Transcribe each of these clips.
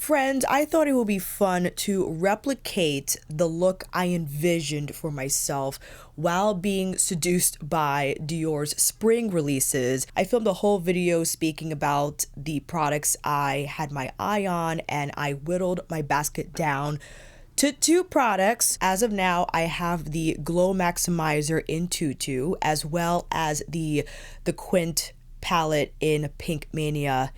Friends, I thought it would be fun to replicate the look I envisioned for myself while being seduced by Dior's spring releases. I filmed a whole video speaking about the products I had my eye on, and I whittled my basket down to 2 products. As of now, I have the Glow Maximizer in Tutu, as well as the Quint palette in Pinkmania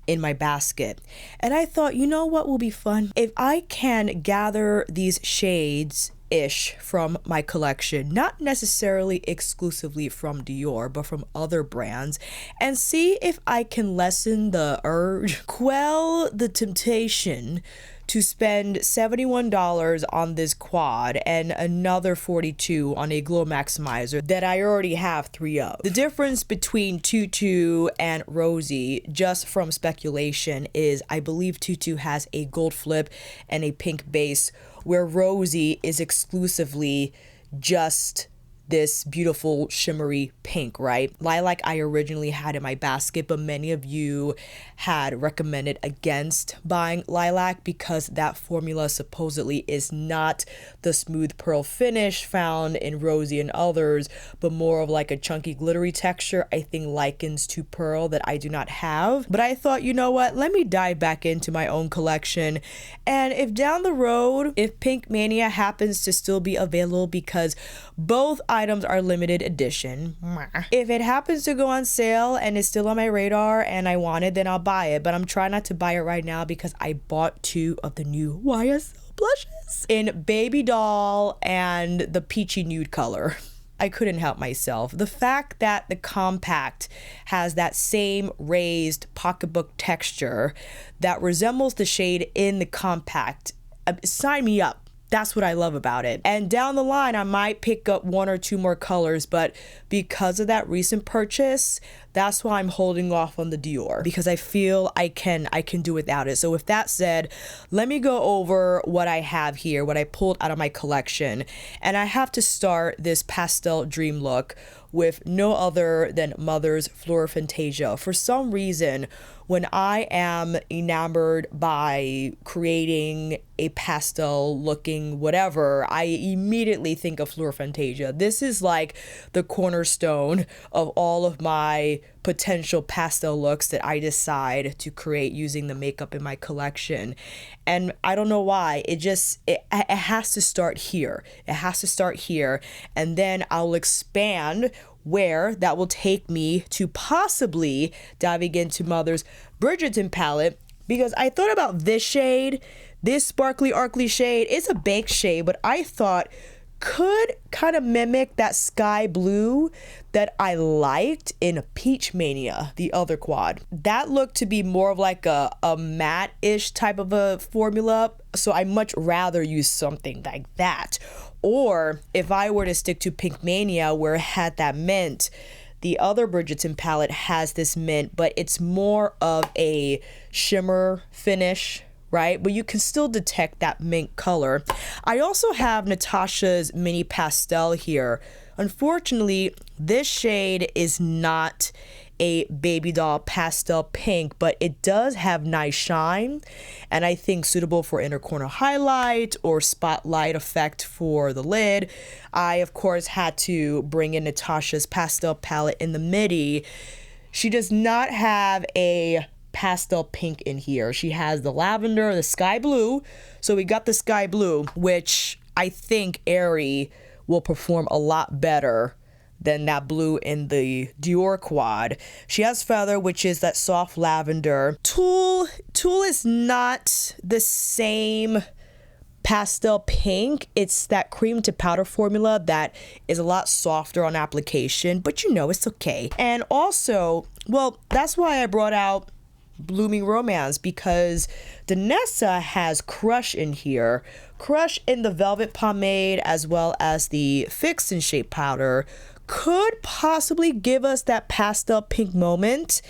in my basket. And I thought, you know what will be fun? If I can gather these shades-ish from my collection, not necessarily exclusively from Dior, but from other brands, and see if I can lessen the urge, quell the temptation to spend $71 on this quad and another $42 on a Glow Maximizer that I already have 3 of. The difference between Tutu and Rosy, just from speculation, is I believe Tutu has a gold flip and a pink base, where Rosy is exclusively just this beautiful shimmery pink, right? Lilac I originally had in my basket, but many of you had recommended against buying lilac because that formula supposedly is not the smooth pearl finish found in Rosy and others, but more of like a chunky glittery texture, I think likens to pearl, that I do not have. But I thought, you know what, let me dive back into my own collection, and if down the road, if Pinkmania happens to still be available, because both items are limited edition, if it happens to go on sale and is still on my radar and I want it, then I'll buy it. But I'm trying not to buy it right now because I bought 2 of the new YSL blushes in baby doll and the peachy nude color. I couldn't help myself. The fact that the compact has that same raised pocketbook texture that resembles the shade in the compact, sign me up. That's what I love about it. And down the line, I might pick up 1 or 2 more colors, but because of that recent purchase, that's why I'm holding off on the Dior, because I feel I can do without it. So with that said, let me go over what I have here, what I pulled out of my collection. And I have to start this pastel dream look with no other than Mother's Fleur Fantasia. For some reason, when I am enamored by creating a pastel looking whatever, I immediately think of Fleur Fantasia. This is like the cornerstone of all of my potential pastel looks that I decide to create using the makeup in my collection. And I don't know why, it has to start here. It has to start here, and then I'll expand where that will take me to possibly diving into Mother's Bridgerton palette, because I thought about this shade, this sparkly arcly shade. It's a baked shade, but I thought could kind of mimic that sky blue that I liked in Pinkmania, the other quad. That looked to be more of like a matte-ish type of a formula, so I much rather use something like that. Or if I were to stick to Pinkmania, where it had that mint, the other Bridgerton palette has this mint, but it's more of a shimmer finish, right? But you can still detect that mint color. I also have Natasha's mini pastel here. Unfortunately, this shade is not a baby doll pastel pink, but it does have nice shine, and I think suitable for inner corner highlight or spotlight effect for the lid. I of course had to bring in Natasha's pastel palette in the midi. She does not have a pastel pink in here. She has the lavender, the sky blue. So we got the sky blue, which I think Airy will perform a lot better than that blue in the Dior quad. She has Feather, which is that soft lavender. Tulle is not the same pastel pink. It's that cream to powder formula that is a lot softer on application, but you know, it's okay. And also, well, that's why I brought out Blooming Romance, because Danessa has Crush in here. Crush in the Velvet Pomade as well as the Fix and Shape powder could possibly give us that pastel pink moment,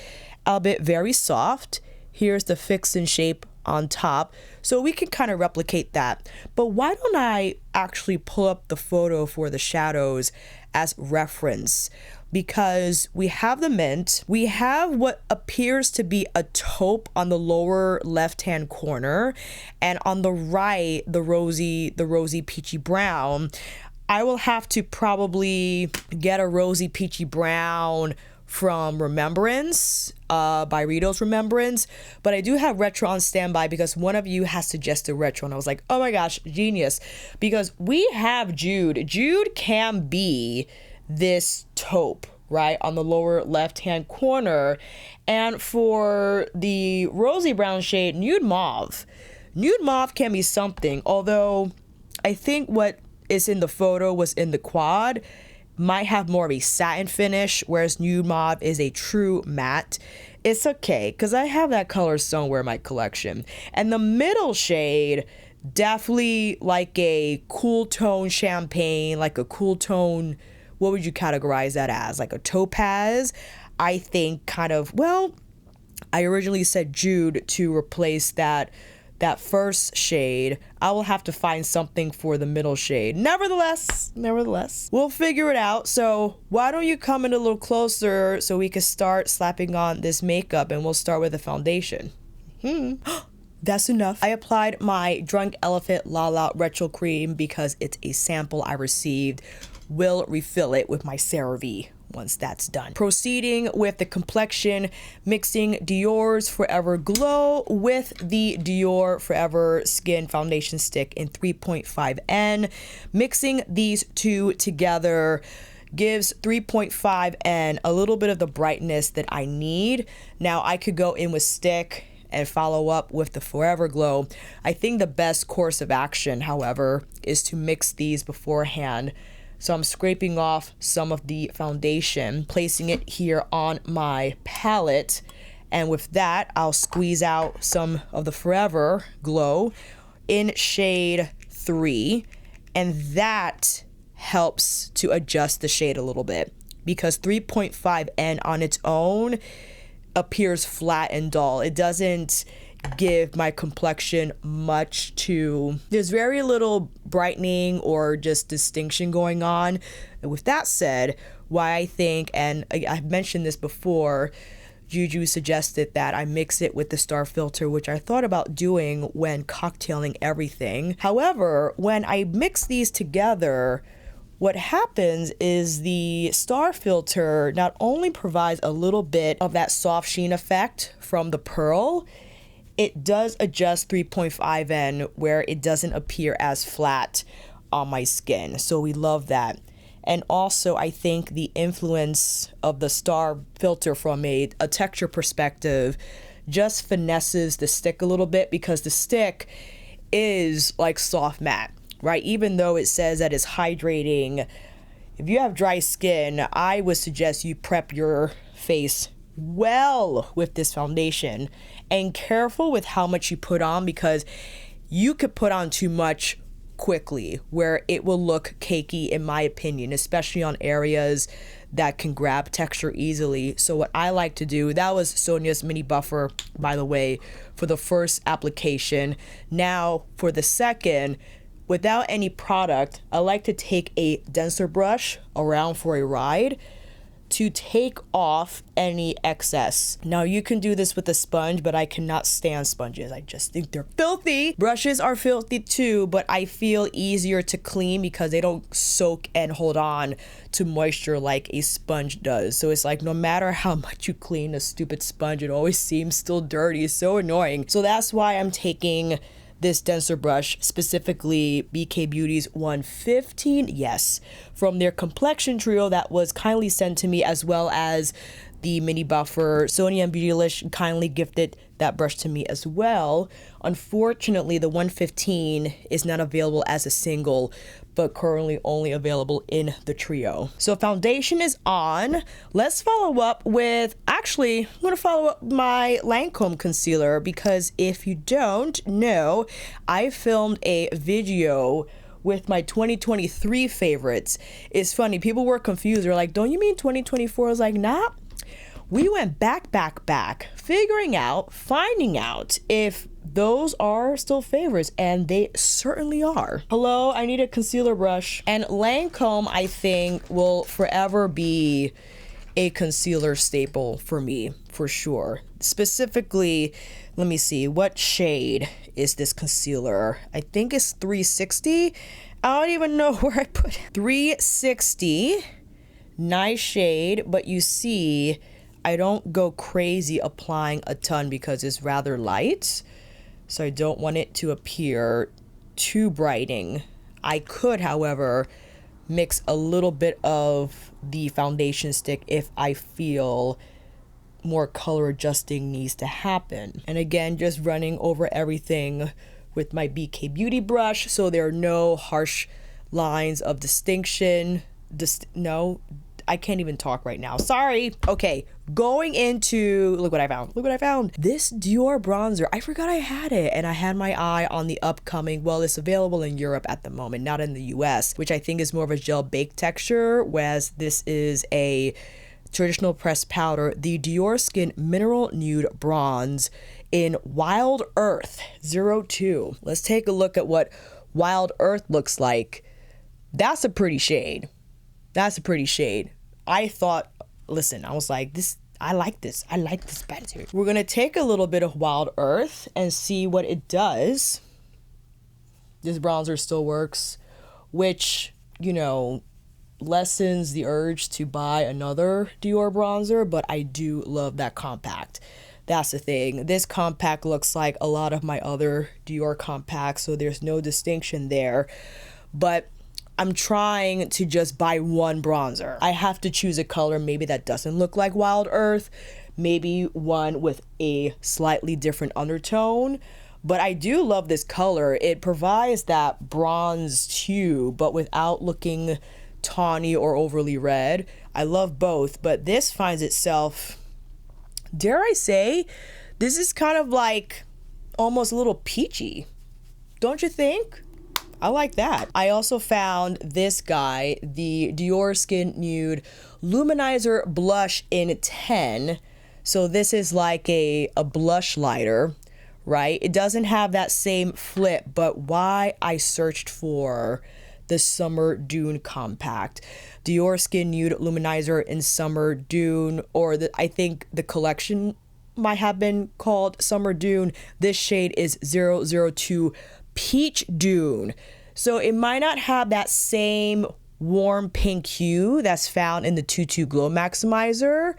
albeit very soft. Here's the Fix and Shape on top, so we can kind of replicate that. But why don't I actually pull up the photo for the shadows as reference? because we have the mint, we have what appears to be a taupe on the lower left-hand corner, and on the right, the rosy peachy brown. I will have to probably get a rosy peachy brown from Remembrance, by Rito's Remembrance, but I do have retro on standby because one of you has suggested retro, and I was like, oh my gosh, genius, because we have Jude. Jude can be this taupe, right, on the lower left-hand corner, and for the rosy brown shade, Nude Mauve. Nude Mauve can be something, although I think what is in the photo was in the quad, might have more of a satin finish, whereas Nude Mauve is a true matte. It's okay, because I have that color somewhere in my collection. And the middle shade, definitely like a cool tone champagne, like a cool tone, what would you categorize that as? Like a topaz? I think kind of, well, I originally said Jude to replace that first shade. I will have to find something for the middle shade. Nevertheless, we'll figure it out. So why don't you come in a little closer so we can start slapping on this makeup, and we'll start with the foundation. That's enough. I applied my Drunk Elephant Lala Retro Cream because it's a sample I received. Will refill it with my CeraVe once that's done. Proceeding with the complexion, mixing Dior's Forever Glow with the Dior Forever Skin Foundation Stick in 3.5N. Mixing these two together gives 3.5N a little bit of the brightness that I need. Now I could go in with stick and follow up with the Forever Glow. I think the best course of action, however, is to mix these beforehand. So I'm scraping off some of the foundation, placing it here on my palette. And with that, I'll squeeze out some of the Forever Glow in shade 3. And that helps to adjust the shade a little bit, because 3.5N on its own appears flat and dull. It doesn't give my complexion much to, there's very little brightening or just distinction going on. And with that said, why I think, and I've mentioned this before, Juju suggested that I mix it with the star filter, which I thought about doing when cocktailing everything. However, when I mix these together, what happens is the star filter not only provides a little bit of that soft sheen effect from the pearl, it does adjust 3.5N where it doesn't appear as flat on my skin. So we love that. And also, I think the influence of the star filter from a texture perspective just finesses the stick a little bit, because the stick is like soft matte, right? Even though it says that it's hydrating, if you have dry skin, I would suggest you prep your face well with this foundation, and careful with how much you put on, because you could put on too much quickly where it will look cakey, in my opinion, especially on areas that can grab texture easily. So what I like to do, that was Sonia's mini buffer, by the way, for the first application. Now for the second, without any product, I like to take a denser brush around for a ride to take off any excess. Now you can do this with a sponge, but I cannot stand sponges. I just think they're filthy. Brushes are filthy too, but I feel easier to clean because they don't soak and hold on to moisture like a sponge does. So it's like no matter how much you clean a stupid sponge, it always seems still dirty. It's so annoying. So that's why I'm taking this denser brush, specifically BK Beauty's 115, yes, from their complexion trio that was kindly sent to me, as well as the mini buffer. Sonia and Beautylish kindly gifted that brush to me as well. Unfortunately, the 115 is not available as a single, but currently only available in the trio. So foundation is on. Let's follow up with, actually, I'm gonna follow up my Lancome concealer, because if you don't know, I filmed a video with my 2023 favorites. It's funny, people were confused. They're like, don't you mean 2024? I was like, nah. We went back, finding out if those are still favorites, and they certainly are. Hello, I need a concealer brush. And Lancome, I think, will forever be a concealer staple for me, for sure. Specifically, let me see, what shade is this concealer? I think it's 360. I don't even know where I put it. 360, nice shade, but you see, I don't go crazy applying a ton because it's rather light. So I don't want it to appear too brightening. I could, however, mix a little bit of the foundation stick if I feel more color adjusting needs to happen. And again, just running over everything with my BK Beauty brush so there are no harsh lines of distinction. No, I can't even talk right now. Sorry. Okay, going into, look what I found. Look what I found. This Dior bronzer. I forgot I had it, and I had my eye on the upcoming, well, it's available in Europe at the moment, not in the US, which I think is more of a gel bake texture, whereas this is a traditional pressed powder, the Diorskin Mineral Nude Bronze in Wild Earth 02. Let's take a look at what Wild Earth looks like. That's a pretty shade. That's a pretty shade. I thought, listen, I was like, I like this better. We're gonna take a little bit of Wild Earth and see what it does. This bronzer still works, which, you know, lessens the urge to buy another Dior bronzer, but I do love that compact. That's the thing. This compact looks like a lot of my other Dior compacts, so there's no distinction there. But I'm trying to just buy one bronzer. I have to choose a color maybe that doesn't look like Wild Earth, maybe one with a slightly different undertone. But I do love this color. It provides that bronze hue, but without looking tawny or overly red. I love both, but this finds itself, dare I say, this is kind of like almost a little peachy. Don't you think? I like that. I also found this guy, the Diorskin Nude Luminizer Blush in 10. So this is like a blush lighter, right? It doesn't have that same flip, but why I searched for the Summer Dune compact. Diorskin Nude Luminizer in Summer Dune, or I think the collection might have been called Summer Dune. This shade is 002 Peach Dune. So it might not have that same warm pink hue that's found in the Tutu Glow Maximizer,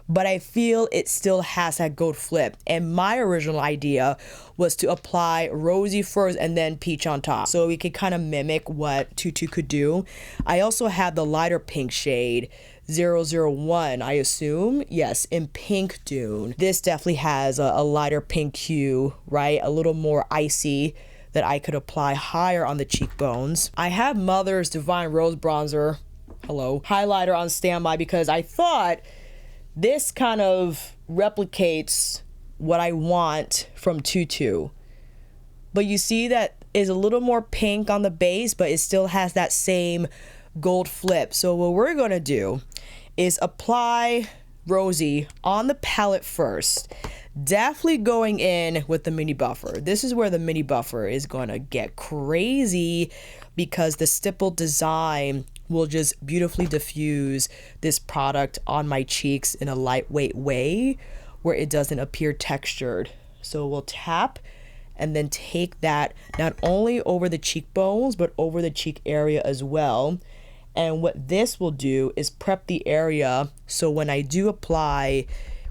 but I feel it still has that gold flip. And my original idea was to apply rosy first and then peach on top, so we could kind of mimic what Tutu could do. I also have the lighter pink shade 001, I assume. Yes, in Pink Dune. This definitely has a lighter pink hue, right? A little more icy that I could apply higher on the cheekbones. I have Mother's Divine Rose Bronzer, hello, highlighter on standby because I thought this kind of replicates what I want from Tutu. But you see that is a little more pink on the base, but it still has that same gold flip. So what we're gonna do is apply Rosy on the palette first. Definitely going in with the mini buffer. This is where the mini buffer is gonna get crazy because the stippled design will just beautifully diffuse this product on my cheeks in a lightweight way where it doesn't appear textured. So we'll tap and then take that not only over the cheekbones but over the cheek area as well. And what this will do is prep the area so when I do apply,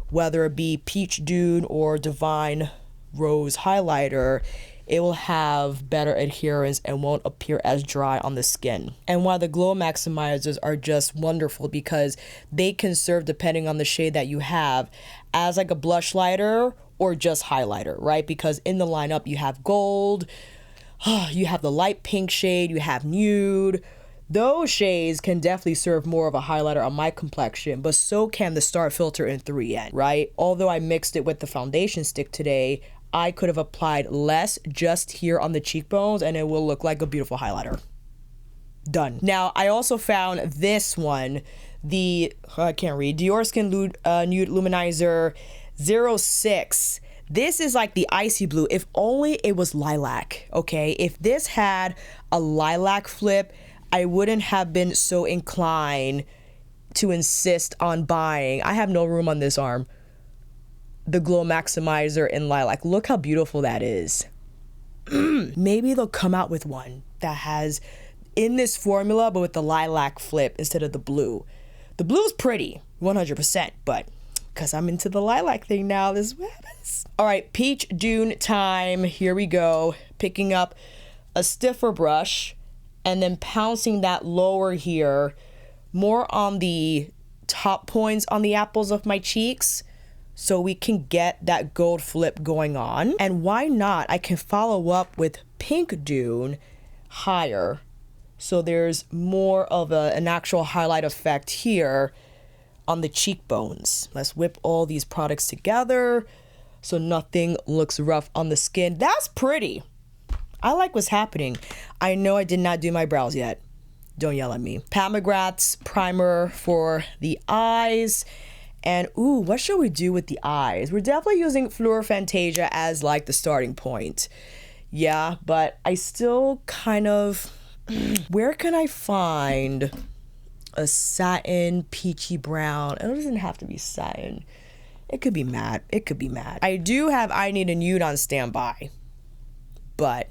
whether it be Peach Dune or Divine Rose highlighter, it will have better adherence and won't appear as dry on the skin. And while the Glow Maximizers are just wonderful because they can serve, depending on the shade that you have, as like a blush lighter or just highlighter, right? Because in the lineup you have gold, you have the light pink shade, you have nude. Those shades can definitely serve more of a highlighter on my complexion, but so can the Star Filter in 3N, right? Although I mixed it with the foundation stick today, I could have applied less just here on the cheekbones and it will look like a beautiful highlighter. Done. Now, I also found this one, the, I can't read, Diorskin Nude Luminizer 06. This is like the icy blue. If only it was lilac, okay? If this had a lilac flip, I wouldn't have been so inclined to insist on buying. I have no room on this arm. The Glow Maximizer in Lilac. Look how beautiful that is. Maybe they'll come out with one that has in this formula, but with the lilac flip instead of the blue. The blue's pretty, 100%, but because I'm into the lilac thing now, this is what happens. All right, Peach Dune time. Here we go. Picking up a stiffer brush and then pouncing that lower here, more on the top points on the apples of my cheeks, so we can get that gold flip going on. And why not? I can follow up with Pink Dune higher. So there's more of an actual highlight effect here on the cheekbones. Let's whip all these products together so nothing looks rough on the skin. That's pretty. I like what's happening. I know I did not do my brows yet. Don't yell at me. Pat McGrath's primer for the eyes. And ooh, what should we do with the eyes? We're definitely using Fleur Fantasia as like the starting point. Yeah, but I still kind of... Where can I find a satin peachy brown? It doesn't have to be satin. It could be matte. It could be matte. I do have I Need a Nude on standby. But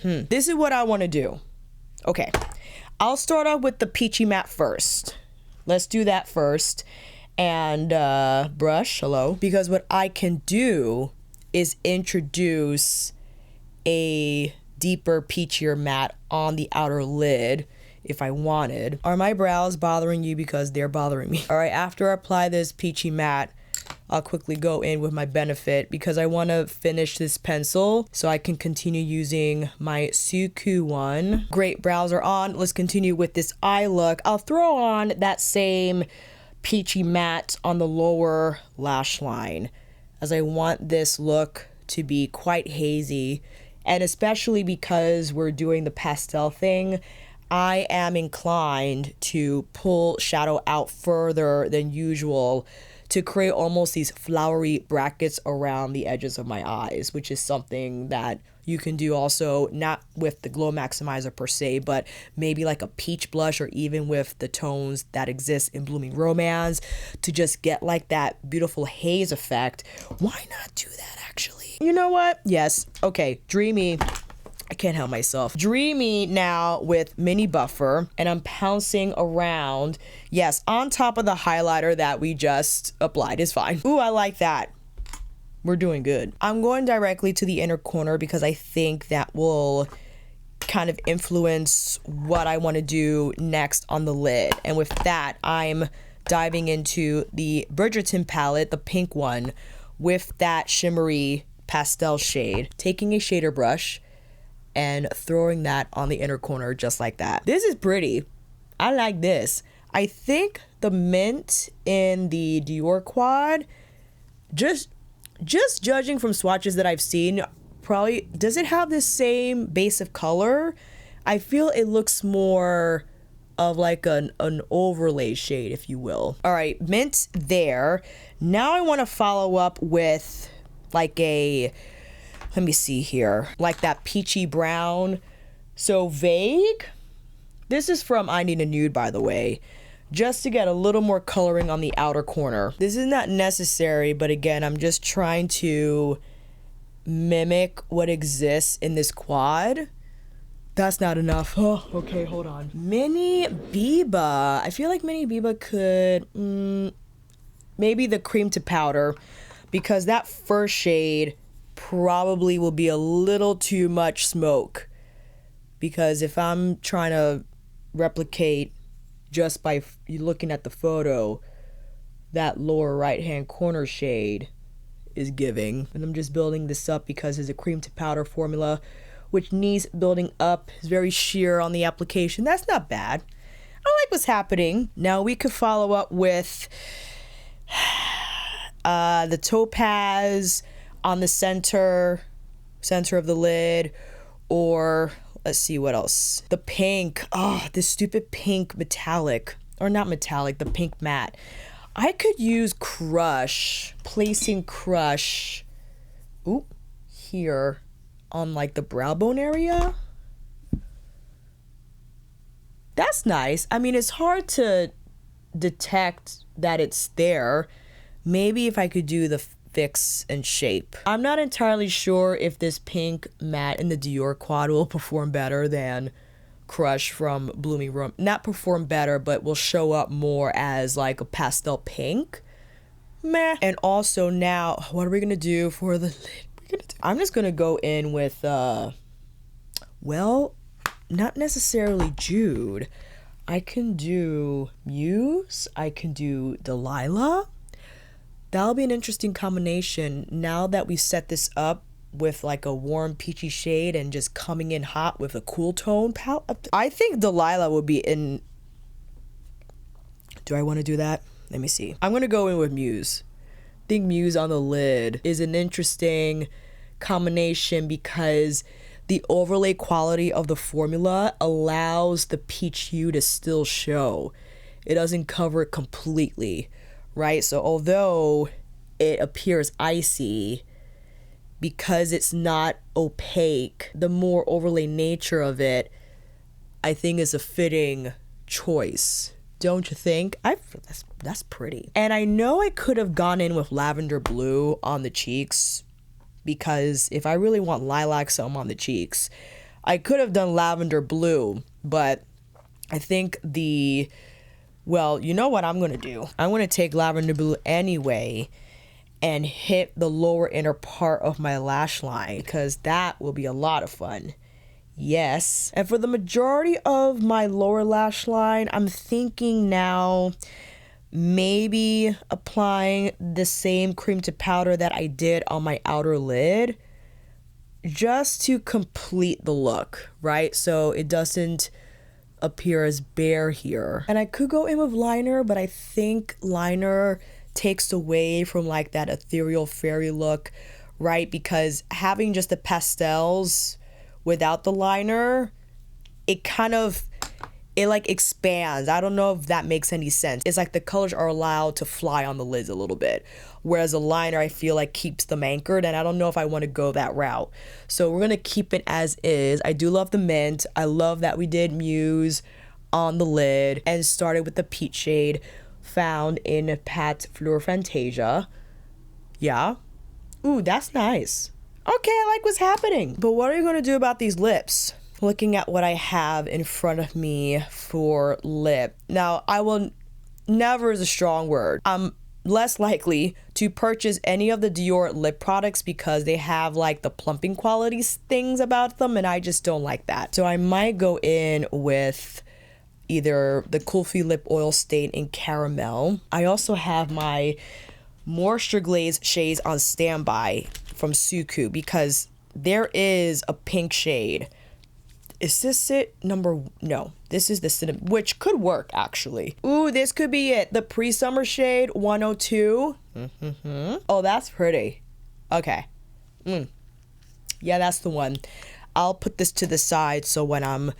this is what I want to do. Okay, I'll start off with the peachy matte first. Let's do that first. And brush, hello. Because what I can do is introduce a deeper, peachier matte on the outer lid if I wanted. Are my brows bothering you? Because they're bothering me. All right, after I apply this peachy matte, I'll quickly go in with my Benefit because I want to finish this pencil so I can continue using my Suku one. Great, brows are on. Let's continue with this eye look. I'll throw on that same peachy matte on the lower lash line as I want this look to be quite hazy. And especially because we're doing the pastel thing, I am inclined to pull shadow out further than usual to create almost these flowery brackets around the edges of my eyes, which is something that you can do also, not with the Glow Maximizer per se, but maybe like a peach blush or even with the tones that exist in Blooming Romance to just get like that beautiful haze effect. Why not do that actually? You know what? Yes. Okay. Dreamy. I can't help myself. Dreamy now with Mini Buffer, and I'm pouncing around. Yes, on top of the highlighter that we just applied is fine. Ooh, I like that. We're doing good. I'm going directly to the inner corner because I think that will kind of influence what I want to do next on the lid. And with that, I'm diving into the Bridgerton palette, the pink one, with that shimmery pastel shade, taking a shader brush and throwing that on the inner corner just like that. This is pretty. I like this. I think the mint in the Dior quad, just judging from swatches that I've seen, probably, does it have the same base of color? I feel it looks more of like an overlay shade, if you will. All right, mint there. Now I want to follow up with like a, let me see here, like that peachy brown. So Vague, this is from I Need a Nude, by the way, just to get a little more coloring on the outer corner. This is not necessary, but again, I'm just trying to mimic what exists in this quad. That's not enough. Oh, okay, hold on. Mini Biba. I feel like Mini Biba could, maybe the cream to powder, because that first shade probably will be a little too much smoke. Because if I'm trying to replicate just by looking at the photo, that lower right hand corner shade is giving. And I'm just building this up because it's a cream to powder formula, which needs building up. It's very sheer on the application. That's not bad. I like what's happening. Now we could follow up with the Topaz on the center of the lid, or let's see what else. The pink. Oh, this stupid pink metallic, or not metallic, the pink matte. I could use Crush, placing Crush, here on like the brow bone area. That's nice. I mean, it's hard to detect that it's there. Maybe if I could do the fix and shape. I'm not entirely sure if this pink matte in the Dior quad will perform better than Crush from Bloomy Room. Not perform better, but will show up more as like a pastel pink. Meh. And also now, what are we gonna do for the lid? I'm just gonna go in with, well, not necessarily Jude. I can do Muse. I can do Delilah. That'll be an interesting combination now that we set this up with like a warm peachy shade and just coming in hot with a cool tone palette. I think Delilah would be in. Do I want to do that? Let me see. I'm going to go in with Muse. I think Muse on the lid is an interesting combination because the overlay quality of the formula allows the peach hue to still show. It doesn't cover it completely. Right? So although it appears icy, because it's not opaque, the more overlay nature of it, I think is a fitting choice. Don't you think? That's pretty. And I know I could have gone in with lavender blue on the cheeks, because if I really want lilac something on the cheeks, I could have done lavender blue, but I think well, you know what I'm going to do? I'm going to take lavender blue anyway and hit the lower inner part of my lash line because that will be a lot of fun. Yes. And for the majority of my lower lash line, I'm thinking now maybe applying the same cream to powder that I did on my outer lid just to complete the look, right? So it doesn't appear as bare here. And I could go in with liner, but I think liner takes away from like that ethereal fairy look, right? Because having just the pastels without the liner, it like expands. I don't know if that makes any sense. It's like the colors are allowed to fly on the lids a little bit, whereas a liner I feel like keeps them anchored, and I don't know if I want to go that route. So we're gonna keep it as is. I do love the mint. I love that we did Muse on the lid and started with the peach shade found in Pat Fleur Fantasia. Yeah. Ooh, that's nice. Okay, I like what's happening. But what are you gonna do about these lips? Looking at what I have in front of me for lip. Now, I will, never is a strong word. I'm less likely to purchase any of the Dior lip products because they have like the plumping qualities things about them, and I just don't like that. So I might go in with either the Kulfi Lip Oil Stain in Caramel. I also have my Moisture Glaze shades on standby from Suku because there is a pink shade. Is this it? No, this is the cinnamon, which could work actually. Ooh, this could be it. The pre-summer shade 102. Oh, that's pretty. Okay. Yeah, that's the one. I'll put this to the side so when I'm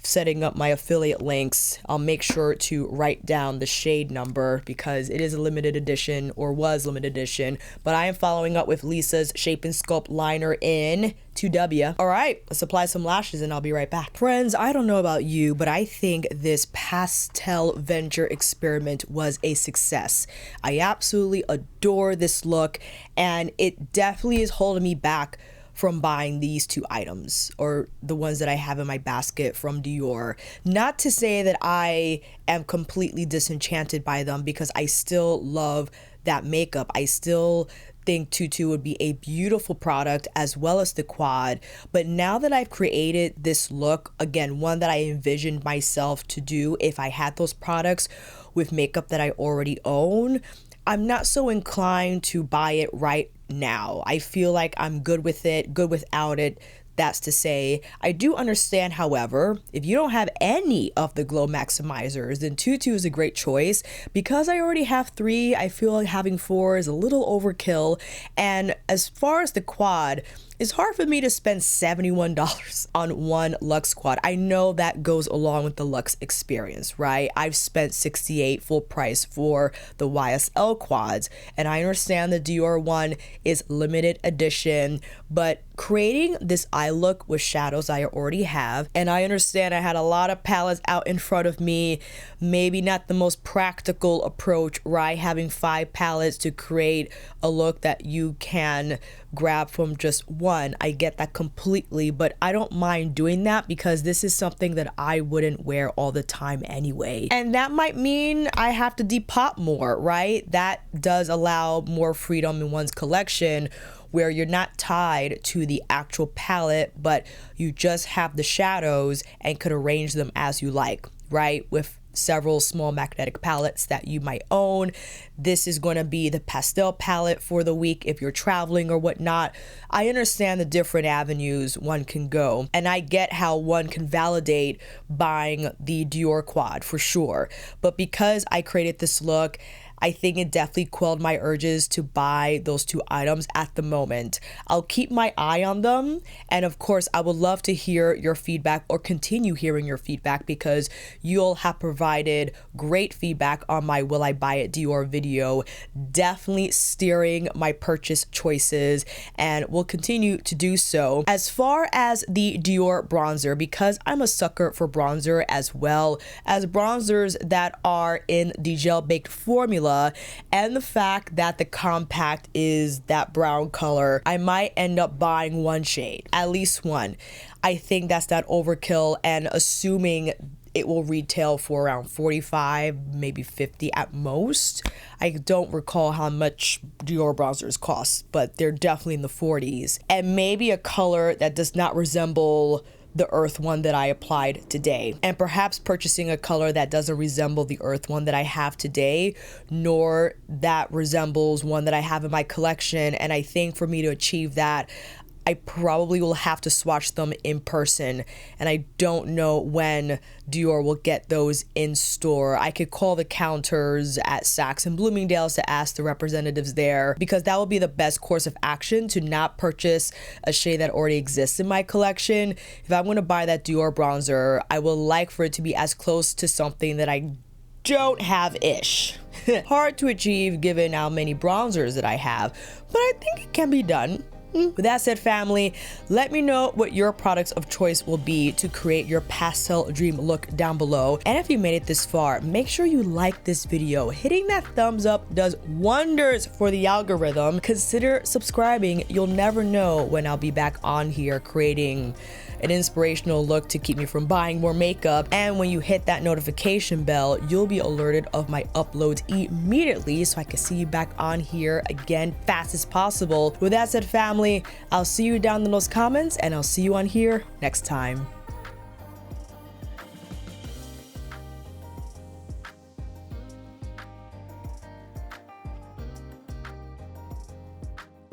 setting up my affiliate links, I'll make sure to write down the shade number because it is a limited edition, or was limited edition, but I am following up with Lisa's Shape and Sculpt liner in 2W. All right, let's apply some lashes and I'll be right back. Friends, I don't know about you, but I think this pastel venture experiment was a success. I absolutely adore this look, and it definitely is holding me back from buying these two items, or the ones that I have in my basket from Dior. Not to say that I am completely disenchanted by them, because I still love that makeup. I still think Tutu would be a beautiful product, as well as the quad. But now that I've created this look, again, one that I envisioned myself to do if I had those products with makeup that I already own, I'm not so inclined to buy it right now. I feel like I'm good with it, good without it. That's to say, I do understand, however, if you don't have any of the glow maximizers, then Tutu is a great choice. Because I already have 3, I feel like having 4 is a little overkill. And as far as the quad, it's hard for me to spend $71 on one Luxe quad. I know that goes along with the Luxe experience, right? I've spent $68 full price for the YSL quads, and I understand the Dior one is limited edition, but creating this eye look with shadows I already have, and I understand I had a lot of palettes out in front of me, maybe not the most practical approach, right? Having 5 palettes to create a look that you can grab from just one. I get that completely, but I don't mind doing that because this is something that I wouldn't wear all the time anyway. And that might mean I have to depop more, right? That does allow more freedom in one's collection, where you're not tied to the actual palette, but you just have the shadows and could arrange them as you like, right? With several small magnetic palettes that you might own. This is going to be the pastel palette for the week if you're traveling or whatnot. I understand the different avenues one can go, and I get how one can validate buying the Dior quad for sure. But because I created this look, I think it definitely quelled my urges to buy those 2 items at the moment. I'll keep my eye on them, and of course I would love to hear your feedback or continue hearing your feedback, because you'll have provided great feedback on my Will I Buy It Dior video, definitely steering my purchase choices, and will continue to do so. As far as the Dior bronzer, because I'm a sucker for bronzer as well as bronzers that are in the gel baked formula, and the fact that the compact is that brown color, I might end up buying 1 shade, at least 1. I think that's that overkill, and assuming it will retail for around 45, maybe 50 at most. I don't recall how much Dior bronzers cost, but they're definitely in the 40s. And maybe a color that does not resemble the earth one that I applied today, and perhaps purchasing a color that doesn't resemble the earth one that I have today, nor that resembles one that I have in my collection. And I think for me to achieve that, I probably will have to swatch them in person, and I don't know when Dior will get those in store. I could call the counters at Saks and Bloomingdale's to ask the representatives there, because that would be the best course of action, to not purchase a shade that already exists in my collection. If I'm going to buy that Dior bronzer, I would like for it to be as close to something that I don't have-ish. Hard to achieve given how many bronzers that I have, but I think it can be done. With that said, family, let me know what your products of choice will be to create your pastel dream look down below. And if you made it this far, make sure you like this video. Hitting that thumbs up does wonders for the algorithm. Consider subscribing. You'll never know when I'll be back on here creating an inspirational look to keep me from buying more makeup. And when you hit that notification bell, you'll be alerted of my uploads immediately, so I can see you back on here again fast as possible. With that said, family, I'll see you down in those comments, and I'll see you on here next time.